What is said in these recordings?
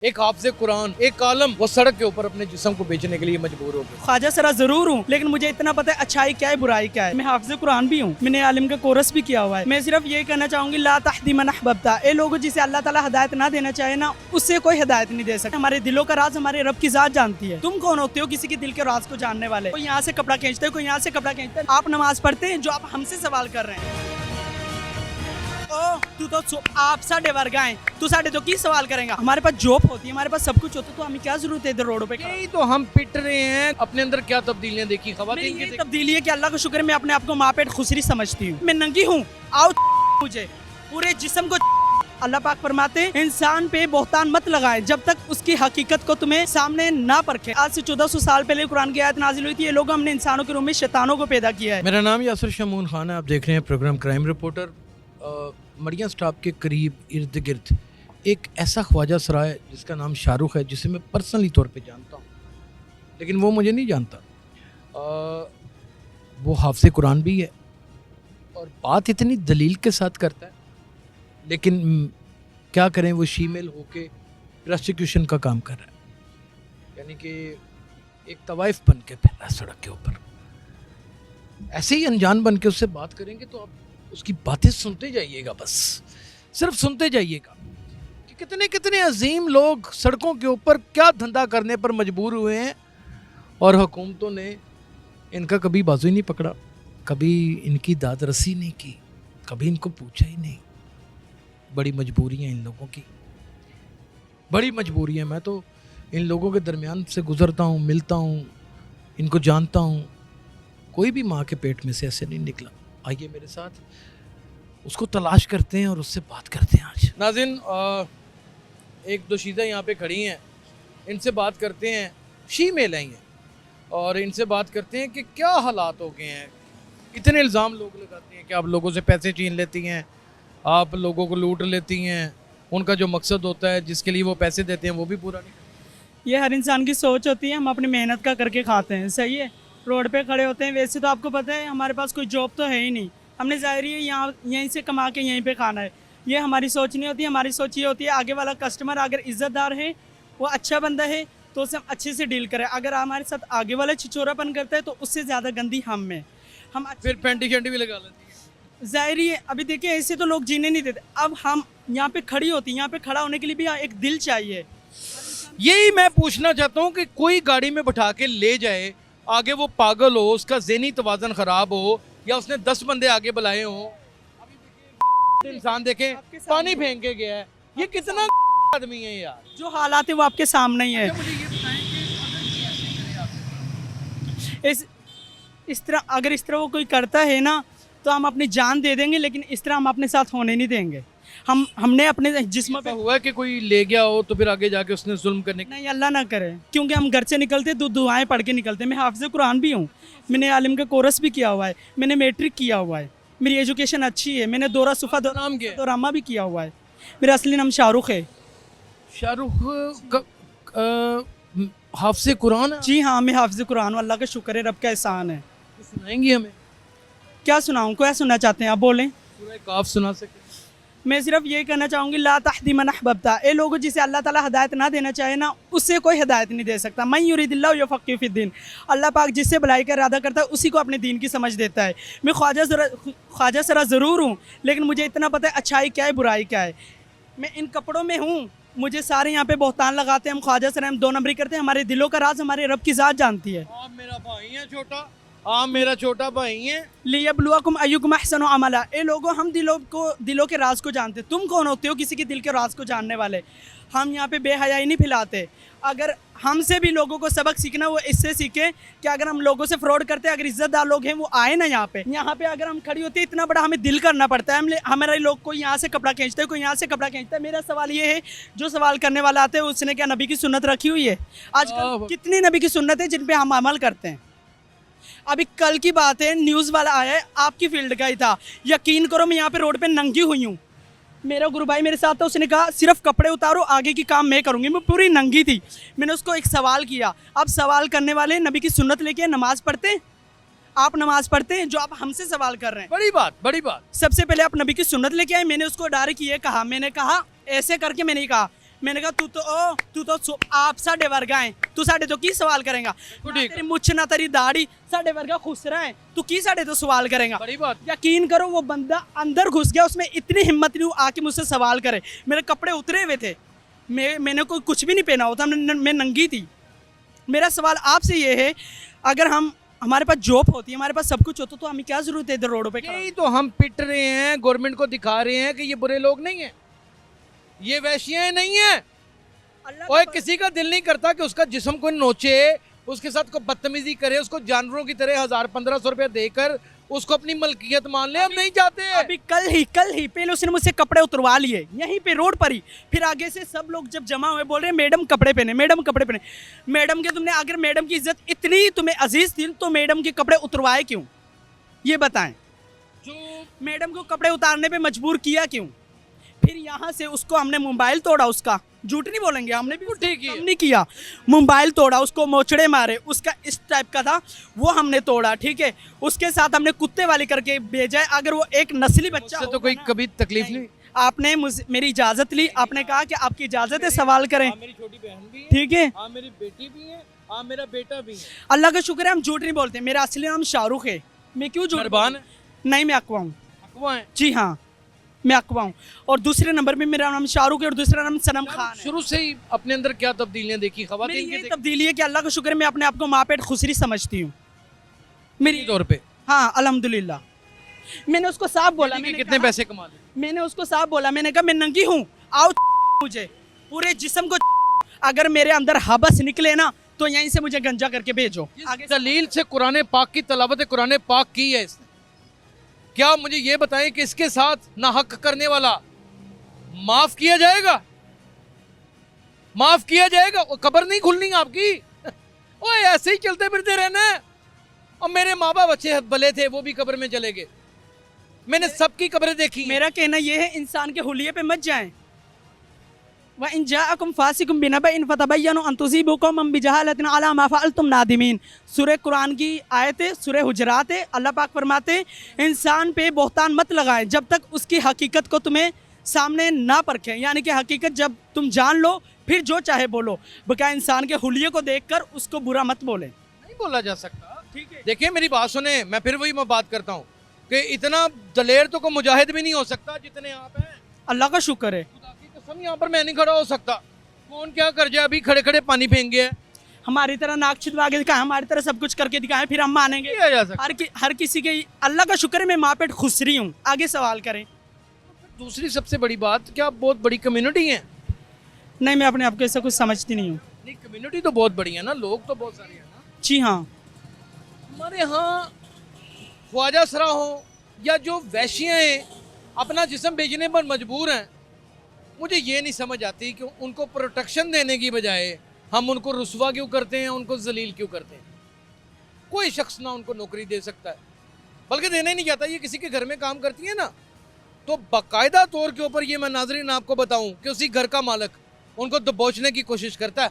एक हाफ़िज़ कुरान, एक आलम, वो सड़क के ऊपर अपने जिस्म को बेचने के लिए मजबूर हो गए। ख्वाजा सरा जरूर हूँ, लेकिन मुझे इतना पता है अच्छाई क्या है बुराई क्या है। मैं हाफिज़ कुरान भी हूँ, मैंने आलिम का कोरस भी किया हुआ है। मैं सिर्फ ये कहना चाहूंगी, ला तहदी मन अहबब्ता, ए लोगों जिसे अल्लाह ताला हिदायत ना देना चाहे ना, उससे कोई हिदायत नहीं दे सकता। हमारे दिलों का राज हमारे रब की जात जानती है। तुम कौन होते हो किसी के दिल के राज को जानने वाले? कोई यहाँ से कपड़ा खींचते है, कोई यहाँ से कपड़ा खींचते है। आप नमाज पढ़ते हैं जो आप हमसे सवाल कर रहे हैं। तू तो आप साढ़े वर्ग आए, तू साढ़े तो की सवाल करेंगे? हमारे पास जॉब होती है, हमारे पास सब कुछ होता है, तो हमें क्या जरूरत है इधर रोडों पे? यही तो हम पिट रहे हैं। अपने अंदर क्या तब्दीलियां देखी ख़वातीन की? तब्दीली है कि अल्लाह का शुक्र है मैं अपने आप को माँ पेट खुसरी समझती हूँ। मैं नंगी हूँ, आओ मुझे पूरे जिस्म को। अल्लाह पाक फरमाते हैं, इंसान पे बोहतान मत लगाए जब तक उसकी हकीकत को तुम्हें सामने ना परखे। आज से 1400 साल पहले कुरान की आयत नाजिल हुई थी, ये लोग हमने इंसानों के रूप में शैतानों को पैदा किया है। मेरा नाम यासिर शमून खान है, आप देख रहे हैं program crime reporter. Mariam stop के करीब इर्द गिर्द एक ऐसा ख्वाजा सरा है जिसका नाम शाहरुख है, जिसे मैं पर्सनली तौर पे जानता हूँ, लेकिन वो मुझे नहीं जानता। वो हाफ़िज़ कुरान भी है और बात इतनी दलील के साथ करता है, लेकिन क्या करें, वो शीमेल होके प्रोसिक्यूशन का काम कर रहा है, यानी कि एक तवाइफ बन के फिर रहा है सड़क के ऊपर। ऐसे ही अनजान बन के उससे बात करेंगे तो आप उसकी बातें सुनते जाइएगा, बस सिर्फ सुनते जाइएगा कि कितने कितने अजीम लोग सड़कों के ऊपर क्या धंधा करने पर मजबूर हुए हैं और हुकूमतों ने इनका कभी बाजू ही नहीं पकड़ा, कभी इनकी दाद रसी नहीं की, कभी इनको पूछा ही नहीं। बड़ी मजबूरियाँ इन लोगों की, बड़ी मजबूरियाँ। मैं तो इन लोगों के दरमियान से गुज़रता हूँ, मिलता हूँ, इनको जानता हूँ। कोई भी माँ के पेट में से ऐसे नहीं निकला। आइए मेरे साथ उसको तलाश करते हैं और उससे बात करते हैं। आज नाज़रीन, एक दो चीज़ें यहाँ पे खड़ी हैं, इनसे बात करते हैं। शीमेल हैं ये, और इनसे बात करते हैं कि क्या हालात हो गए हैं। इतने इल्ज़ाम लोग लगाते हैं कि आप लोगों से पैसे छीन लेती हैं, आप लोगों को लूट लेती हैं। उनका जो मकसद होता है, जिसके लिए वो पैसे देते हैं, वो भी पूरा नहीं करते। ये हर इंसान की सोच होती है, हम अपनी मेहनत का करके खाते हैं, सही है। रोड पे खड़े होते हैं, वैसे तो आपको पता है हमारे पास कोई जॉब तो है ही नहीं, हमने ज़ाहिर है यहाँ यहीं से कमा के यहीं पे खाना है। ये हमारी सोच नहीं होती। हमारी सोच ये होती है आगे वाला कस्टमर अगर इज़्ज़तदार है, वो अच्छा बंदा है, तो उसे हम अच्छे से डील करें। अगर हमारे साथ आगे वाला छिछोरापन करता है तो उससे ज़्यादा गंदी हम में। हम फिर पेंटी शेंटी भी लगा लेती है। ज़ाहिर है, अभी देखिए ऐसे तो लोग जीने नहीं देते। अब हम यहाँ पे खड़ी होती, यहाँ पे खड़ा होने के लिए भी एक दिल चाहिए। यही मैं पूछना चाहता हूँ कि कोई गाड़ी में बैठा के ले जाए, आगे वो पागल हो, उसका ज़हनी तवाज़न ख़राब हो, या उसने 10 बंदे आगे बुलाए हों। अभी इंसान देखें पानी फेंक के गया है, ये कितना आदमी है यार। जो हालात है वो आपके सामने ही है। मुझे ये बताएं कि अगर ये ऐसे करे आप, इस तरह अगर इस तरह वो कोई करता है ना, तो हम अपनी जान दे देंगे, लेकिन इस तरह हम अपने साथ होने नहीं देंगे। हमने अपने जिस्म पे हुआ कि कोई ले गया हो तो फिर आगे जाके उसने जुल्म करने नहीं, अल्लाह ना करे, क्योंकि हम घर से निकलते तो दुआएं पढ़ के निकलते। मैं हाफिज़ कुरान भी हूँ, मैंने आलिम का कोरस भी किया हुआ है, मैंने मैट्रिक किया हुआ है, मेरी एजुकेशन अच्छी है, मैंने दोरा सुफ़ा नाम क्या है? दोरामा भी किया हुआ है। मेरा असली नाम शाहरुख है। शाहरुख हाफ़िज़ कुरान है? जी हाँ, मैं हाफिज़ कुरान हूँ, अल्लाह का शुक्र है, रब का एहसान है। सुनाएंगी हमें? क्या सुनाऊँ, क्या सुनना चाहते हैं आप, बोलें। सूरह काफ सुना सके? मैं सिर्फ ये कहना चाहूँगी, ला तहदी मन अहबब्ता, ए लोगों जिसे अल्लाह ताला हिदायत ना देना चाहे ना, उससे कोई हिदायत नहीं दे सकता। मन युरिदिल्लाहु युफ़क़्क़िहु फ़िद्दीन, अल्लाह पाक जिससे भलाई का इरादा करता है उसी को अपने दीन की समझ देता है। मैं ख्वाजा सरा ज़रूर हूँ, लेकिन मुझे इतना पता है अच्छाई क्या है बुराई क्या है। मैं इन कपड़ों में हूँ, मुझे सारे यहाँ पे बोहतान लगाते हैं, हम ख्वाजा सरा, हम 2 नंबरी करते हैं। हमारे दिलों का राज हमारे रब की ज़ात जानती है। आप मेरा भाई है छोटा, आप मेरा छोटा भाई है। लियब्लुवकुम अय्युकुम अहसनु अमला, ए लोगों हम दिलों के राज को जानते। तुम कौन होते हो किसी के दिल के राज को जानने वाले? हम यहाँ पे बेहयाई नहीं फैलाते। अगर हमसे भी लोगों को सबक सीखना, वो इससे सीखे कि अगर हम लोगों से फ्रॉड करते हैं, अगर इज्जतदार लोग हैं वो आए ना यहाँ पे अगर हम खड़ी होती है, इतना बड़ा हमें दिल करना पड़ता है। हमारे लोग कोई यहाँ से कपड़ा खींचते हैं, कोई यहाँ से कपड़ा खींचता है। मेरा सवाल ये है, जो सवाल करने वाला आता है उसने क्या नबी की सुन्नत रखी हुई है? आजकल कितनी नबी की सुन्नत है जिन पर हम अमल करते हैं? अभी कल की बात है, न्यूज़ वाला आया है, आपकी फील्ड का ही था। यकीन करो मैं यहाँ पे रोड पे नंगी हुई हूँ, मेरा गुरु भाई मेरे साथ था, उसने कहा सिर्फ कपड़े उतारो, आगे की काम मैं करूँगी। मैं पूरी नंगी थी। मैंने उसको एक सवाल किया। अब सवाल करने वाले नबी की सुन्नत लेके नमाज पढ़ते हैं? आप नमाज पढ़ते हैं जो आप हमसे सवाल कर रहे हैं? बड़ी बात। सबसे पहले आप नबी की सुन्नत लेके आए। मैंने उसको डायरेक्ट ये कहा, मैंने कहा ऐसे करके, मैंने कहा मैंने कहा तू तो आप साढ़े वर्गा है, तू साढ़े तो की सवाल करेगा, ना ठीक। तेरी मुछ ना तेरी दाढ़ी, साढ़े वर्गा खुसरा है, तू की साढ़े तो सवाल करेगा। बड़ी बात। यकीन करो वो बंदा अंदर घुस गया, उसमें इतनी हिम्मत नहीं हुई आके मुझसे सवाल करे। मेरे कपड़े उतरे हुए थे, मैंने कोई कुछ भी नहीं पहना होता, मैं नंगी थी। मेरा सवाल आपसे ये है, अगर हमारे पास जॉब होती है, हमारे पास सब कुछ होता तो हमें क्या जरूरत है इधर रोडों पे खड़ा यही तो हम पिट रहे हैं, गवर्नमेंट को दिखा रहे हैं कि ये बुरे लोग नहीं है, ये वैश्याएं नहीं है। अल्लाह और का- किसी का दिल नहीं करता कि उसका जिस्म को नोचे, उसके साथ को बदतमीजी करे, उसको जानवरों की तरह 1000-1500 रुपया देकर उसको अपनी मलकियत मान ले। हम नहीं चाहते। अभी कल ही पहले उसने मुझसे कपड़े उतरवा लिए यहीं पे रोड पर ही, फिर आगे से सब लोग जब जमा हुए बोल रहे हैं मैडम कपड़े पहने, मैडम कपड़े पहने। मैडम के तुमने अगर मैडम की इज्जत इतनी तुम्हें अजीज थी तो मैडम के कपड़े उतरवाए क्यों, ये बताएं। जो मैडम को कपड़े उतारने पे मजबूर किया क्यों? फिर यहाँ से उसको हमने मोबाइल तोड़ा, उसका झूठ नहीं बोलेंगे, हमने भी ठीक है, कम नहीं किया, मोबाइल तोड़ा, उसको मोचड़े मारे, उसका इस टाइप का था वो हमने तोड़ा, ठीक है। उसके साथ हमने कुत्ते वाली करके भेजा है। अगर वो एक नस्ली बच्चा मुझसे तो होगा कोई ना- कभी तकलीफ नहीं। आपने मेरी इजाजत ली, आपने कहा कि आपकी इजाजत है सवाल करें, हाँ, मेरी छोटी बहन भी है, ठीक है। हाँ मेरी बेटी भी है, हाँ मेरा बेटा भी है। अल्लाह का शुक्र है हम झूठ नहीं बोलते। मेरा असली नाम शाहरुख है, मैं क्यों झूठ मेहरबान है। बोलूं? नहीं, मैं अकवा हूँ। अकवा है। जी हाँ, मैं अकवा हूँ। और दूसरे नंबर पे मेरा नाम शाहरुख है और दूसरा नाम सनम खान है। शुरू से ही अपने अंदर क्या तब्दीलियां देखी मेरी खवातीन ये की तब्दीली है कि अल्लाह का शुक्र है मैं अपने आप को माँ पेट खुसरी समझती हूँ मेरी तौर पे। हाँ अल्हम्दुलिल्लाह। मैंने उसको साफ बोला, कि मैंने कितने कहा- पैसे कमा ले। मैंने उसको साफ बोला, मैंने कहा मैं नंगी हूँ, आओ मुझे पूरे जिस्म को, अगर मेरे अंदर हबस निकले ना तो यहीं से मुझे गंजा करके भेजो। आगे दलील से कुरान पाक की तलावत कुरान पाक की है इसने। क्या मुझे ये बताएं कि इसके साथ ना हक करने वाला माफ किया जाएगा? माफ किया जाएगा? वो कब्र नहीं खुलनी आपकी। ओए ऐसे ही चलते फिरते रहना है। और मेरे माँ बाप अच्छे भले थे, वो भी कब्र में चले गए। मैंने सबकी कब्रें देखी हैं। मेरा कहना यह है इंसान के हुलिये पे मत जाएं। व इन जाअकुम फासिकुम बिनबइन फतबय्यनु अन तुसीबू कौमन बिजहालतिन अला मा फअलतुम नादिमीन। सूरह कुरान की आयत है, सूरह हुजरात है। अल्लाह पाक फरमाते हैं इंसान पे बहतान मत लगाएं जब तक उसकी हकीकत को तुम्हें सामने ना परखें, यानी कि हकीकत जब तुम जान लो फिर जो चाहे बोलो। बकाया इंसान के हुलिये को देखकर उसको बुरा मत बोलें। नहीं बोला जा सकता। ठीक है। देखिए मेरी बात सुने, मैं फिर वही बात करता हूँ कि इतना दलेर तो को मुजाहिद भी नहीं हो सकता जितने आप हैं। अल्लाह का शुक्र है। खुदा की कसम यहाँ पर मैं नहीं खड़ा हो सकता। कौन क्या कर जाए, अभी खड़े खड़े पानी फेंक गया है। हमारी तरह नाक छिदवा के दिखाएं, हमारी तरह सब कुछ करके दिखाएं, फिर हम मानेंगे। किया जा सकता। हर किसी के अल्लाह का शुक्र है मैं माँ पेट खुसरी हूँ। आगे सवाल करें। दूसरी सबसे बड़ी बात, क्या आप बहुत बड़ी कम्युनिटी है? नहीं, मैं अपने आप को ऐसा कुछ समझती नहीं हूँ। नहीं, कम्युनिटी तो बहुत बड़ी है ना, लोग तो बहुत सारे हैं ना। जी हाँ। हमारे यहाँ ख्वाजा सरा हो या जो वैश्याएं अपना जिस्म बेचने पर मजबूर हैं, मुझे ये नहीं समझ आती कि उनको प्रोटेक्शन देने की बजाय हम उनको रुस्वा क्यों करते हैं, उनको जलील क्यों करते हैं। कोई शख्स ना उनको नौकरी दे सकता है, बल्कि देना ही नहीं चाहता। ये किसी के घर में काम करती है ना, तो बाकायदा तौर के ऊपर ये मैं नाजरीन आपको बताऊं कि उसी घर का मालिक उनको दबोचने की कोशिश करता है।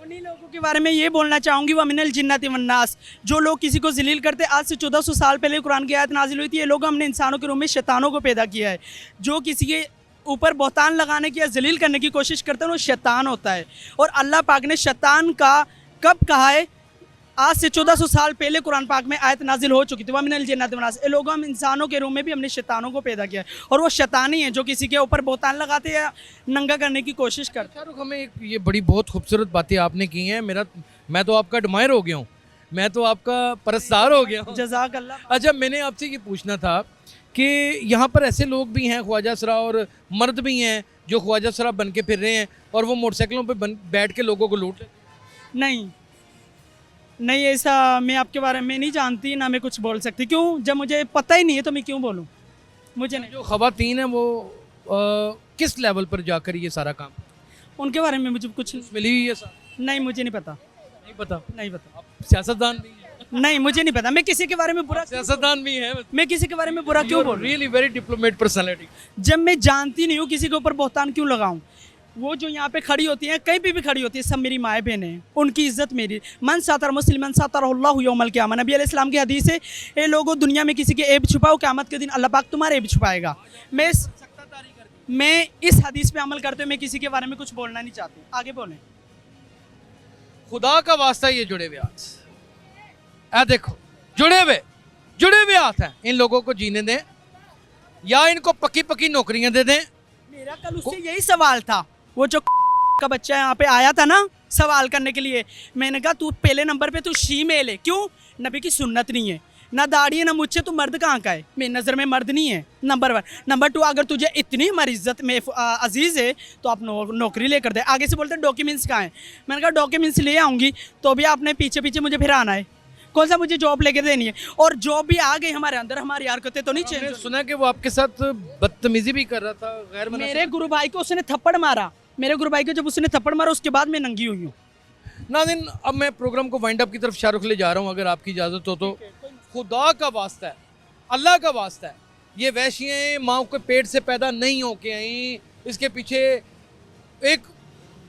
उन्हीं लोगों के बारे में ये बोलना चाहूँगी व मिनल जिन्नति वन्नास, जो लोग किसी को जलील करते। आज से 1400 साल पहले कुरान की आयत नाजिल हुई थी, ये लोग हमने इंसानों के रूप में शैतानों को पैदा किया है। जो किसी के ऊपर बहतान लगाने की या जलील करने की कोशिश करते हैं वो शैतान होता है। और अल्लाह पाक ने शैतान का कब कहा है? आज से 1400 साल पहले कुरान पाक में आयत नाजिल हो चुकी थी, वह मिनल जिन्नति वन्नास। ये लोग हम इंसानों के रूप में भी हमने शैतानों को पैदा किया है और वो शैतान ही है जो किसी के ऊपर बहतान लगाते या नंगा करने की कोशिश करते। शाहरुख, हमें ये बड़ी बहुत खूबसूरत बातें आपने की हैं। मैं तो आपका एडमायर हो गया हूँ, मैं तो आपका परस्तार हो गया हूँ। जज़ाक अल्लाह। अच्छा, मैंने आपसे ये पूछना था कि यहाँ पर ऐसे लोग भी हैं ख्वाजा सरा, और मर्द भी हैं जो ख्वाजा सरा बन के फिर रहे हैं और वो मोटरसाइकिलों पे बैठ के लोगों को लूट लेते हैं। नहीं, ऐसा मैं आपके बारे में नहीं जानती, ना मैं कुछ बोल सकती। क्यों? जब मुझे पता ही नहीं है तो मैं क्यों बोलूँ? मुझे नहीं। जो खवातीन हैं वो किस लेवल पर जाकर ये सारा काम उनके बारे में मुझे कुछ मिली हुई है सर? नहीं, मुझे नहीं पता। नहीं पता। नहीं पता। आप सियासतदान भी हैं? नहीं, मुझे नहीं पता। मैं किसी के बारे में बुरा सियासतदान भी हैं? मैं किसी के बारे में बुरा क्यों बोलूं? Really very diplomat personality. जब मैं जानती नहीं हूँ किसी के ऊपर बहतान क्यों लगाऊं? वो जो यहाँ पे खड़ी होती हैं, कहीं भी खड़ी होती है, सब मेरी माएँ बहनें हैं, उनकी इज्जत मेरी। मन सातर मुस्लिमन सातरहुल्लाहु यौमल क़ियामा, नबी अलैहिस्सलाम की हदीस है, ये लोगों दुनिया में किसी के ऐब छुपाओ, क़यामत के दिन अल्लाह पाक तुम्हारे ऐब छुपाएगा। मैं मैं इस हदीस पे अमल करते हुए मैं किसी के बारे में कुछ बोलना नहीं चाहती। आगे बोलें। खुदा का वास्ता ये जुड़े हुए हाथ, देखो जुड़े हुए हाथ हैं, इन लोगों को जीने दें या इनको पक्की पक्की नौकरियां दे दें। मेरा कल उससे यही सवाल था, वो जो का बच्चा यहाँ पे आया था ना सवाल करने के लिए, मैंने कहा तू पहले नंबर पे तू शीमेल है, क्यों? नबी की सुन्नत नहीं है, ना दाढ़ी है ना मुझसे, तू मर्द कहाँ का है? मेरी नज़र में मर्द नहीं है, नंबर 1। नंबर 2, अगर तुझे इतनी हमारी इज्जत में अजीज़ है तो आप नौकरी लेकर दे। आगे से बोलते डॉक्यूमेंट्स कहाँ हैं? मैंने कहा डॉक्यूमेंट्स ले आऊँगी तो भी आपने पीछे पीछे मुझे फिर आना है, कौन सा मुझे जॉब लेकर देनी है? और जॉब भी आ गई हमारे अंदर, हमारी हरकतें तो नहीं चेंज। मैंने सुना कि वो आपके साथ बदतमीजी भी कर रहा था, गैर मेरे गुरु भाई को उसने थप्पड़ मारा, मेरे गुरु भाई को जब उसने थप्पड़ मारा उसके बाद मैं नंगी हुई हूँ। नाज़रीन, अब मैं प्रोग्राम को वाइंड अप की तरफ शाहरुख ले जा रहा हूँ, अगर आपकी इजाज़त हो तो। खुदा का वास्ता है, अल्लाह का वास्ता है, ये वैश्यें माँ के पेट से पैदा नहीं होके आई, इसके पीछे एक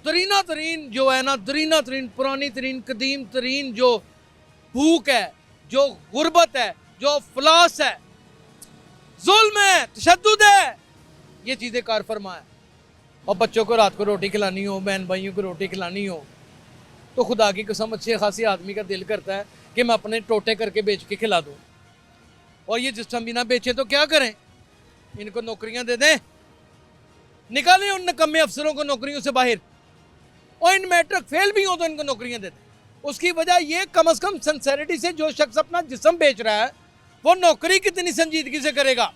दरीना तरीन जो है ना, दरीना तरीन, पुरानी तरीन, कदीम तरीन जो भूख है, जो गुर्बत है, जो अफलास है, जुल्म है, तशद्दुद है, ये चीज़ें कार फरमा है। और बच्चों को रात को रोटी खिलानी हो, बहन भाइयों को रोटी खिलानी हो, तो खुदा की कसम अच्छे खासी आदमी का दिल करता है कि मैं अपने टोटे करके बेच के खिला दूँ। और ये जिस टाइम बिना बेचे तो क्या करें? इनको नौकरियां दे दें, निकालें उन नकम्मे अफसरों को नौकरियों से बाहर, और इन मैट्रिक फेल भी हो तो इनको नौकरियां दे दें। उसकी वजह ये, कम से कम सिंसेरिटी से जो शख्स अपना जिस्म बेच रहा है वो नौकरी कितनी संजीदगी से करेगा?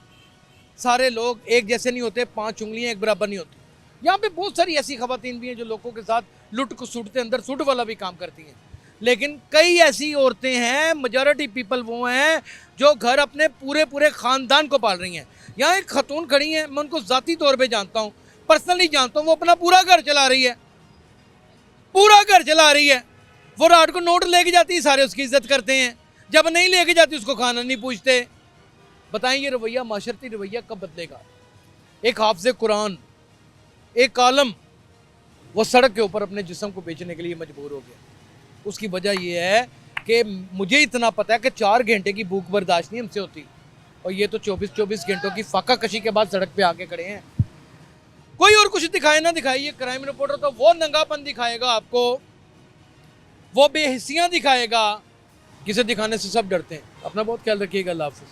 सारे लोग एक जैसे नहीं होते, 5 उंगलियां एक बराबर नहीं होती। यहाँ पे बहुत सारी ऐसी खवातीन भी हैं जो लोगों के साथ लुट को सूटते अंदर सूट वाला भी काम करती हैं, लेकिन कई ऐसी औरतें हैं, मेजॉरिटी पीपल वो हैं जो घर अपने पूरे पूरे ख़ानदान को पाल रही हैं। यहाँ एक खतून खड़ी हैं, मैं उनको ज़ाती तौर पे जानता हूँ, पर्सनली जानता हूँ, वो अपना पूरा घर चला रही है, पूरा घर चला रही है। वो रात को नोट लेके जाती है, सारे उसकी इज्जत करते हैं, जब नहीं लेके जाती उसको खाना नहीं पूछते। बताएं ये रवैया, माशरती रवैया कब बदलेगा? एक हाफ़िज़ कुरान, एक आलम, वो सड़क के ऊपर अपने जिस्म को बेचने के लिए मजबूर हो गया। उसकी वजह यह है कि मुझे इतना पता है कि 4 घंटे की भूख बर्दाश्त नहीं हमसे होती, और ये तो 24 घंटों की फाका कशी के बाद सड़क पे आके खड़े हैं। कोई और कुछ दिखाए ना दिखाए, ये क्राइम रिपोर्टर तो वो नंगापन दिखाएगा आपको, वो बेहिस्सियाँ दिखाएगा, किसे दिखाने से सब डरते हैं। अपना बहुत ख्याल रखिएगा। अल्लाह हाफ़िज़।